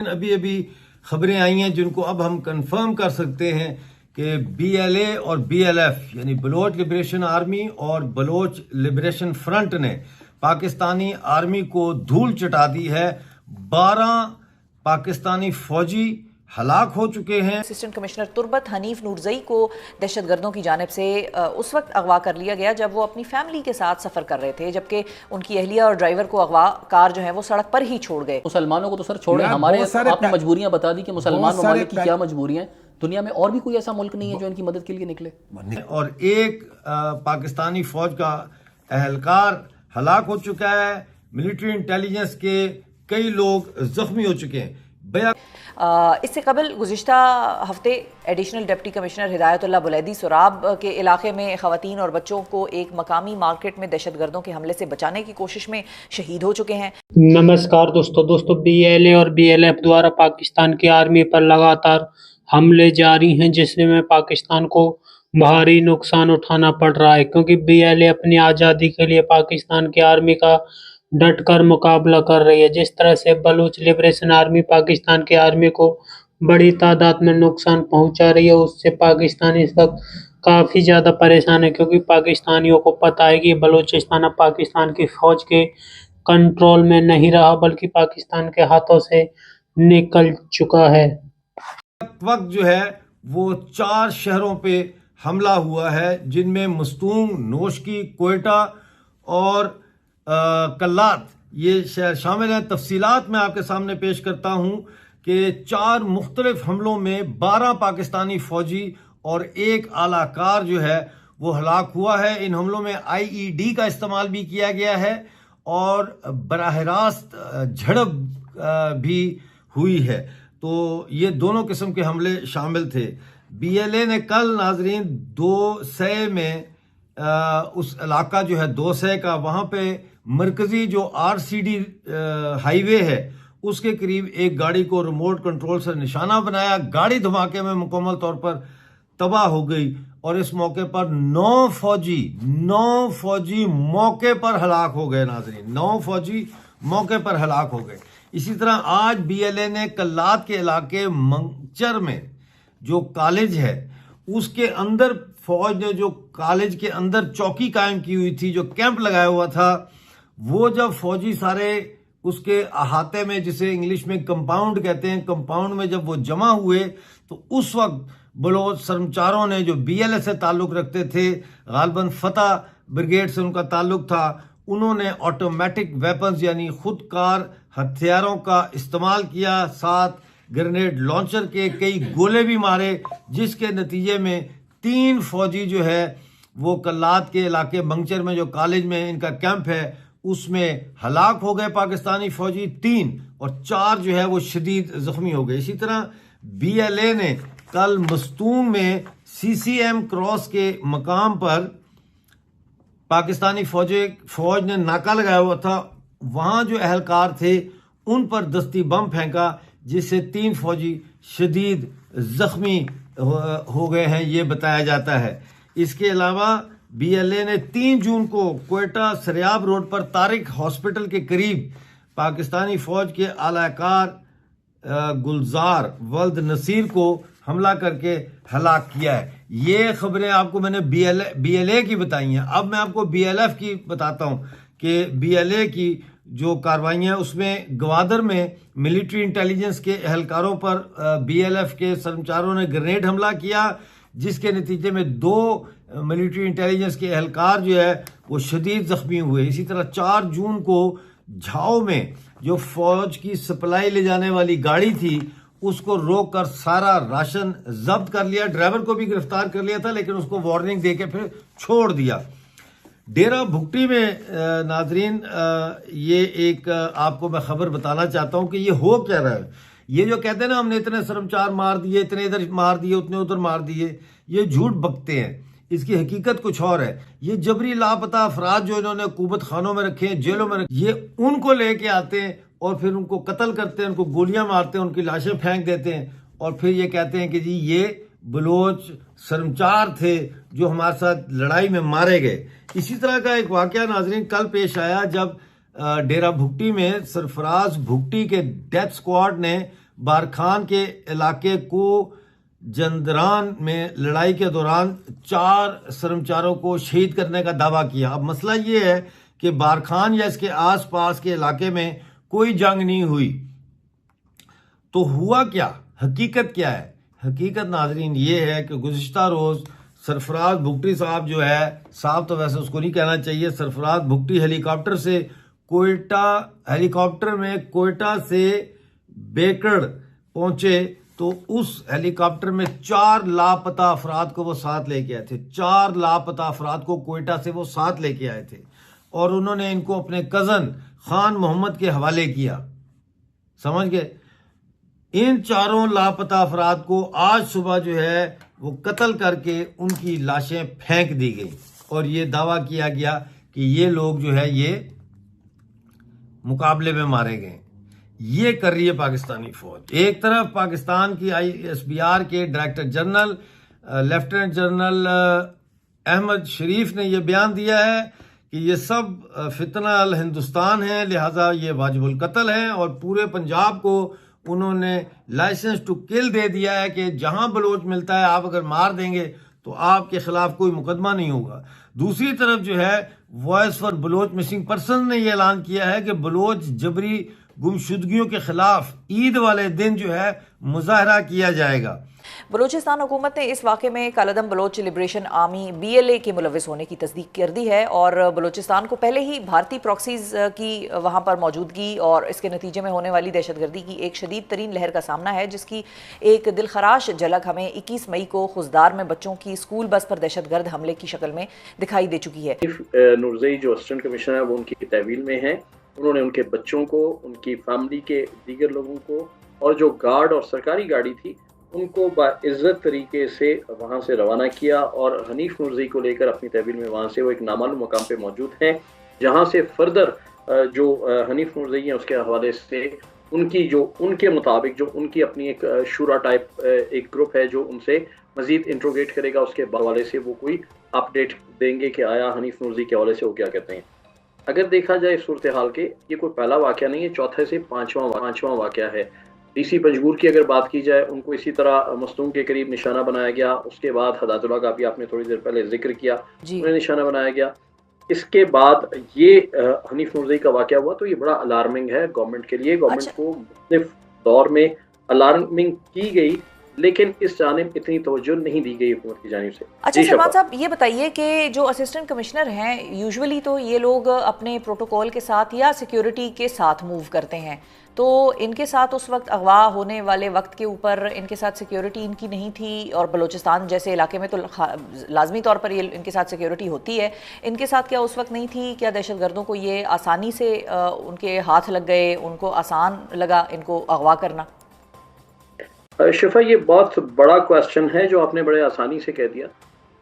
अभी अभी खबरें आई हैं जिनको अब हम कंफर्म कर सकते हैं कि BLA और BLF यानी बलोच लिबरेशन आर्मी और बलोच लिबरेशन फ्रंट ने पाकिस्तानी आर्मी को धूल चटा दी है। 12 पाकिस्तानी फौजी हलाक हो चुके हैं। असिस्टेंट कमिश्नर तुर्बत हनीफ नूरजई को दहशतगर्दों की जानिब से उस वक्त अगवा कर लिया गया जब वो अपनी फैमिली के साथ सफर कर रहे थे, जबकि उनकी अहलिया और ड्राइवर को अगवा कार जो है वो सड़क पर ही छोड़ गए। मुसलमानों को तो सर छोड़े, हमारे आपने मजबूरियां बता दी कि मुसलमान ममालिक की क्या मजबूरियां हैं। दुनिया में और भी कोई ऐसा मुल्क नहीं है जो इनकी मदद के लिए निकले। और एक पाकिस्तानी फौज का एहलकार हलाक हो चुका है। मिलिट्री इंटेलिजेंस के कई लोग जख्मी हो चुके हैं। इससे कबल गुज़िश्ता हफ्ते additional deputy commissioner Hidayatullah Buledi Sorab के इलाके में ख़वातीन और बच्चों को एक मकामी मार्केट में दहशतगर्दों के हमले से बचाने की कोशिश में शहीद हो चुके हैं। नमस्कार दोस्तों BLA और BLF द्वारा पाकिस्तान की आर्मी पर लगातार हमले जारी हैं, जिसमें पाकिस्तान को भारी नुकसान उठाना पड़ रहा है, क्योंकि BLA अपनी आज़ादी के लिए पाकिस्तान की आर्मी का डट कर मुकाबला कर रही है। जिस तरह से बलूच लिबरेशन आर्मी पाकिस्तान की आर्मी को बड़ी तादाद में नुकसान पहुंचा रही है, उससे पाकिस्तान इस वक्त काफ़ी ज़्यादा परेशान है, क्योंकि पाकिस्तानियों को पता है कि बलूचिस्तान अब पाकिस्तान की फ़ौज के कंट्रोल में नहीं रहा, बल्कि पाकिस्तान के हाथों से निकल चुका है। वक्त जो है वो 4 शहरों पे हमला हुआ है, जिनमें मस्तूंग, नोशकी, कोयटा और कल्लात ये शहर शामिल हैं। तफसीलात मैं आपके सामने पेश करता हूं कि 4 मुख्तलिफ हमलों में 12 पाकिस्तानी फौजी और एक आला कार जो है वो हलाक हुआ है। इन हमलों में IED का इस्तेमाल भी किया गया है और बराह रास्त झड़प भी हुई है। तो ये दोनों किस्म के हमले शामिल थे। BLA ने कल नाजरीन 2 सै में उस इलाका जो है 2 सै का, वहाँ पे मरकजी जो RCD हाईवे है उसके करीब एक गाड़ी को रिमोट कंट्रोल से निशाना बनाया। गाड़ी धमाके में मुकम्मल तौर पर तबाह हो गई और इस मौके पर 9 फौजी मौके पर हलाक हो गए। नाजरीन 9 फौजी मौके पर हलाक हो गए। इसी तरह आज BLA ने कल्लात के इलाके मंगचर में जो कॉलेज है उसके अंदर फौज ने जो कॉलेज के अंदर चौकी कायम की हुई थी, जो कैंप लगाया हुआ था, वो जब फौजी सारे उसके अहाते में, जिसे इंग्लिश में कंपाउंड कहते हैं, कंपाउंड में जब वो जमा हुए तो उस वक्त बलोच सरमचारों ने जो BLA से ताल्लुक रखते थे, गालबन फतह ब्रिगेड से उनका ताल्लुक था, उन्होंने ऑटोमेटिक वेपन्स यानी खुदकार हथियारों का इस्तेमाल किया। साथ ग्रेनेड लॉन्चर के कई गोले भी मारे, जिसके नतीजे में 3 फौजी जो है वो कल्लात के इलाके मंगचर में जो कॉलेज में इनका कैंप है उसमें हलाक हो गए पाकिस्तानी फौजी 3, और 4 जो है वो शदीद जख्मी हो गए। इसी तरह BLA ने कल मस्तूंग में CCM क्रॉस के मकाम पर पाकिस्तानी फौज ने नाका लगाया हुआ था, वहां जो अहलकार थे उन पर दस्ती बम फेंका, जिससे 3 फौजी शदीद जख्मी हो गए हैं, ये बताया जाता है। इसके अलावा BLA ने 3 जून को कोयटा सरियाब रोड पर तारिक हॉस्पिटल के करीब पाकिस्तानी फौज के आलाकार गुलजार वल्द नसीर को हमला करके हलाक किया है। ये खबरें आपको मैंने BLA की बताई हैं। अब मैं आपको BLF की बताता हूं कि BLA की जो कार्रवाइयाँ उसमें गवादर में मिलिट्री इंटेलिजेंस के एहलकारों पर BLF के कर्मचारियों ने ग्रेनेड हमला किया, जिसके नतीजे में 2 मिलिट्री इंटेलिजेंस के एहलकार जो है वो शदीद जख्मी हुए। इसी तरह 4 जून को झाओ में जो फौज की सप्लाई ले जाने वाली गाड़ी थी उसको रोक कर सारा राशन जब्त कर लिया। ड्राइवर को भी गिरफ्तार कर लिया था, लेकिन उसको वार्निंग देके फिर छोड़ दिया। डेरा भुगटी में नाजरीन ये एक आपको मैं खबर बताना चाहता हूं कि ये हो क्या रहा है। ये जो कहते हैं ना हमने इतने सरमचार मार दिए, इतने इधर मार दिए, उतने उधर मार दिए, ये झूठ बकते हैं। इसकी हकीकत कुछ और है। ये जबरी लापता अफराद जो इन्होंने हुकूमत खानों में रखे हैं, जेलों में रखे, ये उनको लेके आते हैं और फिर उनको कत्ल करते हैं, उनको गोलियां मारते हैं, उनकी लाशें फेंक देते हैं और फिर ये कहते हैं कि जी ये बलोच सरमचार थे जो हमारे साथ लड़ाई में मारे गए। इसी तरह का एक वाकया नाजरीन कल पेश आया जब डेरा भुगटी में सरफराज भुगटी के डेथ स्क्वाड ने बारखान के इलाके को जंदरान में लड़ाई के दौरान 4 कर्मचारियों को शहीद करने का दावा किया। अब मसला ये है कि बारखान या इसके आसपास के इलाके में कोई जंग नहीं हुई, तो हुआ क्या, हकीकत क्या है? हकीकत नाजरीन ये है कि गुज़िश्ता रोज़ सरफराज भुगटी साहब जो है, साहब तो वैसे उसको नहीं कहना चाहिए, सरफराज भुगटी हेलीकॉप्टर में कोयटा से बेकड़ पहुंचे, तो उस हेलीकॉप्टर में 4 लापता अफराद को वो साथ लेके आए थे। 4 लापता अफराद को कोयटा से वो साथ लेके आए थे और उन्होंने इनको अपने कज़न खान मोहम्मद के हवाले किया। समझ गए? इन 4 लापता अफराद को आज सुबह जो है वो कत्ल करके उनकी लाशें फेंक दी गई और ये दावा किया गया कि ये लोग जो है ये मुकाबले में मारे गए। ये कर रही है पाकिस्तानी फौज। एक तरफ पाकिस्तान की ISBR के director general lieutenant general Ahmed Sharif ने यह बयान दिया है कि ये सब फितना अल हिंदुस्तान है, लिहाजा ये वाजिबुल कत्ल है, और पूरे पंजाब को उन्होंने लाइसेंस टू किल दे दिया है कि जहां बलोच मिलता है आप अगर मार देंगे तो आपके खिलाफ कोई मुकदमा नहीं होगा। दूसरी तरफ जो है voice for Baloch missing person ने यह ऐलान किया है कि बलोच जबरी गुमशुदगियों के खिलाफ ईद वाले दिन जो है मुजाहरा किया जाएगा। बलूचिस्तान हुकूमत ने इस वाक़े में कालादम बलोच लिबरेशन आर्मी BLA के मुलविस होने की तस्दीक कर दी है और बलूचिस्तान को पहले ही भारतीय प्रॉक्सीज की वहाँ पर मौजूदगी और इसके नतीजे में होने वाली दहशतगर्दी की एक शदीद तरीन लहर का सामना है, जिसकी एक दिलखराश झलक हमें 21 मई को खुजदार में बच्चों की स्कूल बस पर दहशतगर्द हमले की शक्ल में दिखाई दे चुकी है। नूरजई जो असिस्टेंट कमिश्नर है वो उनकी तहवील में है। उन्होंने उनके बच्चों को, उनकी फैमिली के दीगर लोगों को और जो गार्ड और सरकारी गाड़ी थी उनको बाइज्जत तरीके से वहाँ से रवाना किया और हनीफ नूरजई को लेकर अपनी तहवील में वहाँ से वो एक नामालूम मकाम पे मौजूद हैं, जहाँ से फर्दर जो हनीफ नूरजई हैं उसके हवाले से उनकी जो उनके मुताबिक जो उनकी अपनी एक शूरा टाइप एक ग्रुप है जो उनसे मजीद इंट्रोगेट करेगा, उसके हवाले से वो कोई अपडेट देंगे कि आया हनीफ नूरजई के हवाले से वो क्या कहते हैं। अगर देखा जाए सूरत हाल के, ये कोई पहला वाक़या नहीं है, चौथे से पाँचवां वाक़या है। DC पंजगुर की अगर बात की जाए, उनको इसी तरह मस्तूम के करीब निशाना बनाया गया। उसके बाद हदायतुल्लाह का भी आपने थोड़ी देर पहले जिक्र किया, उन्हें निशाना बनाया गया। इसके बाद ये हनीफ नूरजई का वाक़या हुआ, तो ये बड़ा अलार्मिंग है गवर्नमेंट के लिए। गवर्नमेंट को मुख्तलिफ दौर में अलार्मिंग की गई, लेकिन इस जानिब इतनी तवज्जो नहीं दी गई हुकूमत की जानिब से। अच्छा शहबाज साहब, ये बताइए कि जो असिस्टेंट कमिश्नर हैं, यूजुअली तो ये लोग अपने प्रोटोकॉल के साथ या सिक्योरिटी के साथ मूव करते हैं, तो इनके साथ उस वक्त अगवा होने वाले वक्त के ऊपर इनके साथ सिक्योरिटी इनकी नहीं थी, और बलूचिस्तान जैसे इलाके में तो लाजमी तौर पर ये इनके साथ सिक्योरिटी होती है, इनके साथ क्या उस वक्त नहीं थी? क्या दहशतगर्दों को ये आसानी से उनके हाथ लग गए, उनको आसान लगा इनको अगवा करना? शिफा, ये बहुत बड़ा क्वेश्चन है जो आपने बड़े आसानी से कह दिया।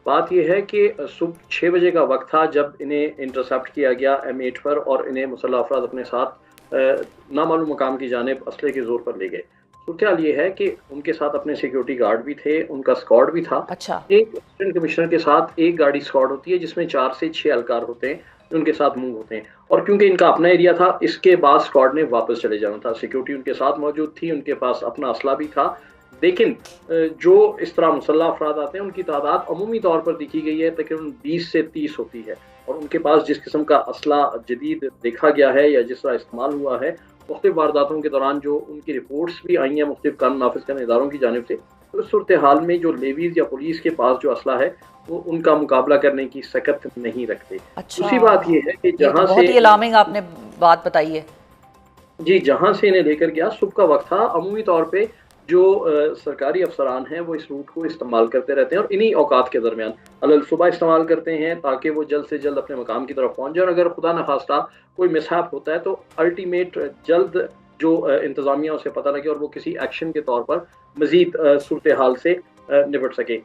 बात यह है कि सुबह 6 बजे का वक्त था जब इन्हें इंटरसेप्ट किया गया M8 पर, और इन्हें मुसल्लह अफराद अपने साथ नामालूम मकाम की जानिब असले के जोर पर ले गए। सूरत हाल ये है कि उनके साथ अपने सिक्योरिटी गार्ड भी थे, उनका स्क्वाड भी था। अच्छा। एक असिस्टेंट कमिश्नर के साथ एक गाड़ी स्क्वाड होती है जिसमें 4 से 6 एहलकार होते हैं जो उनके साथ मूव होते हैं, और क्योंकि इनका अपना एरिया था, इसके बाद स्क्वाड ने वापस चले जाना था। सिक्योरिटी उनके साथ मौजूद थी, उनके पास अपना असला भी था, लेकिन जो इस तरह मुसल्लह अफराद आते हैं उनकी तादाद अमूमी तौर पर देखी गई है तकरीबन 20 से 30 होती है, और उनके पास जिस किस्म का असला जदीद देखा गया है या जिस तरह इस्तेमाल हुआ है मुख्तलिफ वारदातों के दौरान, जो उनकी रिपोर्ट्स भी आई हैं मुख्तलिफ कानून नाफिज करने इदारों की जानिब से, तो इस सूरत हाल में जो लेवीज या पुलिस के पास जो असला है वो उनका मुकाबला करने की सकत नहीं रखते। अच्छा। दूसरी बात ये है कि जहाँ बहुत ही अलार्मिंग आपने बात बताई है जी, जहाँ से इन्हें लेकर गया सुबह का वक्त था। अमूमी तौर पर जो सरकारी अफसरान हैं वो इस रूट को इस्तेमाल करते रहते हैं और इन्हीं औकात के दरमियान अलग सुबह इस्तेमाल करते हैं ताकि वो जल्द से जल्द अपने मकाम की तरफ पहुंच जाए, और अगर खुदा न खास्ता कोई मिसहैप होता है तो अल्टीमेट जल्द जो इंतज़ामिया उसे पता लगे और वो किसी एक्शन के तौर पर मज़ीद सूरत हाल से निपट सके।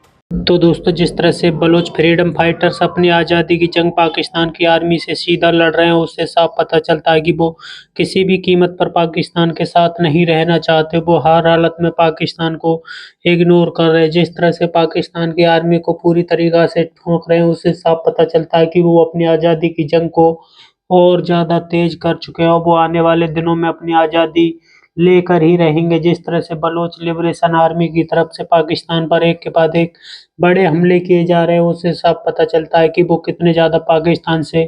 तो दोस्तों, जिस तरह से बलोच फ्रीडम फाइटर्स अपनी आज़ादी की जंग पाकिस्तान की आर्मी से सीधा लड़ रहे हैं, उससे साफ पता चलता है कि वो किसी भी कीमत पर पाकिस्तान के साथ नहीं रहना चाहते। वो हर हालत में पाकिस्तान को इग्नोर कर रहे हैं। जिस तरह से पाकिस्तान की आर्मी को पूरी तरीक़ा से ठोक रहे हैं, उससे साफ पता चलता है कि वो अपनी आज़ादी की जंग को और ज़्यादा तेज़ कर चुके हैं और वो आने वाले दिनों में अपनी आज़ादी लेकर ही रहेंगे। जिस तरह से बलोच लिबरेशन आर्मी की तरफ से पाकिस्तान पर एक के बाद एक बड़े हमले किए जा रहे हैं, उससे साफ पता चलता है कि वो कितने ज़्यादा पाकिस्तान से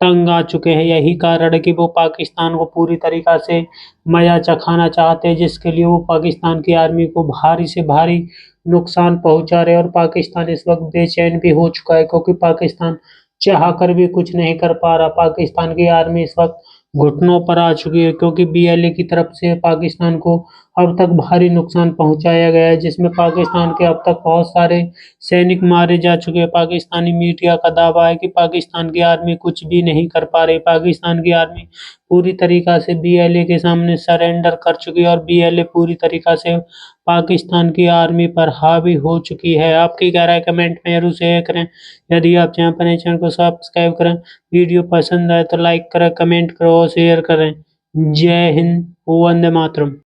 तंग आ चुके हैं। यही कारण है कि वो पाकिस्तान को पूरी तरीक़ा से मज़ा चखाना चाहते हैं, जिसके लिए वो पाकिस्तान की आर्मी को भारी से भारी नुकसान पहुँचा रहे हैं। और पाकिस्तान इस वक़्त बेचैन भी हो चुका है, क्योंकि पाकिस्तान चाह कर भी कुछ नहीं कर पा रहा। पाकिस्तान की आर्मी इस वक़्त घुटनों पर आ चुकी है, क्योंकि बीएलए की तरफ से पाकिस्तान को अब तक भारी नुकसान पहुँचाया गया है, जिसमें पाकिस्तान के अब तक बहुत सारे सैनिक मारे जा चुके हैं। पाकिस्तानी मीडिया का दावा है कि पाकिस्तान की आर्मी कुछ भी नहीं कर पा रही। पाकिस्तान की आर्मी पूरी तरीक़ा से बीएलए के सामने सरेंडर कर चुकी है, और बीएलए पूरी तरीक़ा से पाकिस्तान की आर्मी पर हावी हो चुकी है। आपकी क्या राय कमेंट में ज़रूर शेयर करें। यदि आप चैनल पर नए, चैनल को सब्सक्राइब करें। वीडियो पसंद आए तो लाइक करें, कमेंट करें और शेयर करें। जय हिंद, वंदे मातरम।